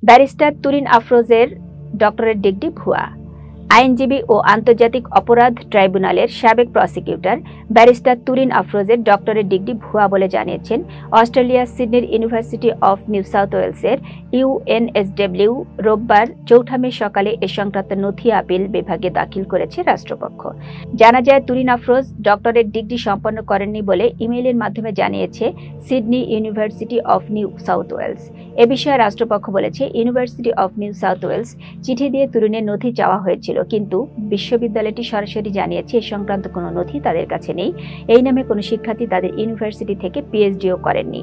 Barrister Turin আফরোজের doctorate degree ভুয়া। আইনজীবী ও আন্তর্জাতিক অপরাধ ট্রাইব্যুনালের সাবেক প্রসিকিউটর ব্যারিস্টার তুরিন আফরোজের ডক্টরেট ডিগ্রি ভুয়া বলে জানিয়েছেন অস্ট্রেলিয়ার সিডনির ইউনিভার্সিটি অফ নিউ সাউথ ওয়েলসের ইউএনএসডব্লিউ। রোববার ৪ মে সকালে এ সংক্রান্ত নথি আপিল বিভাগে দাখিল করেছে রাষ্ট্রপক্ষ। জানা যায়, তুরিন আফরোজ ডক্টরেট ডিগ্রি সম্পন্ন করেননি বলে ইমেইলের মাধ্যমে জানিয়েছে Sydney University of New South Wales. এ বিষয়ে রাষ্ট্রপক্ষ বলেছে, University of New South Wales চিঠি দিয়ে তুরিনের নথি চাওয়া হয়েছিল, কিন্তু বিশ্ববিদ্যালয়টি সরাসরি জানিয়েছে এ সংক্রান্ত কোনো নথি তাদের কাছে নেই। এই নামে কোনো শিক্ষার্থী তাদের ইউনিভার্সিটি থেকে পিএইচডিও করেননি।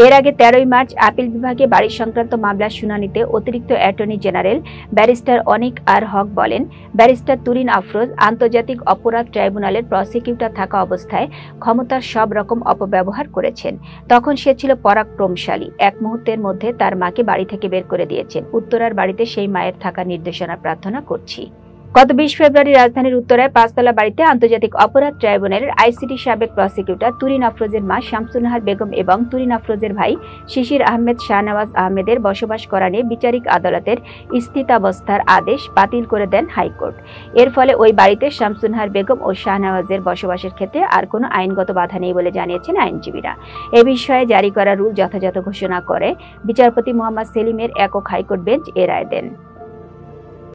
এর আগে ১৩ মার্চ আপিল বিভাগে বাড়ি সংক্রান্ত মামলার শুনানিতে অতিরিক্ত অ্যাটর্নি জেনারেল ব্যারিস্টার অনিক আর হক বলেন, ব্যারিস্টার তুরিন আফরোজ আন্তর্জাতিক অপরাধ ট্রাইব্যুনালের প্রসিকিউটর থাকা অবস্থায় ক্ষমতার সব রকম অপব্যবহার করেছেন। তখন সে ছিল পরাক্রমশালী। এক মুহূর্তের মধ্যে তার মাকে বাড়ি থেকে বের করে দিয়েছেন। উত্তরার বাড়িতে সেই মায়ের থাকার নির্দেশনা প্রার্থনা করছি। গত ২০ ফেব্রুয়ারি রাজধানীর উত্তরায় ৫তলা বাড়িতে আন্তর্জাতিক অপরাধ ট্রাইব্যুনালের আইসিটি সাবেক প্রসিকিউটর তুরিন আফরোজের মা শামসুন্নাহার বেগম এবং তুরিন আফরোজের ভাই শিশির আহমেদ শাহনওয়াজ আহমেদের বসবাস করা নিয়ে বিচারিক আদালতের স্থিতাবস্থার আদেশ বাতিল করে দেন হাইকোর্ট। এর ফলে ওই বাড়িতে শামসুন্নাহার বেগম ও শাহনওয়াজের বসবাসের ক্ষেত্রে আর কোনো আইনগত বাধা নেই বলে জানিয়েছেন আইনজীবীরা। এ বিষয়ে জারি করা রুল যথাযথ ঘোষণা করে বিচারপতি মোহাম্মদ সেলিমের একক হাইকোর্ট বেঞ্চ এ রায় দেন।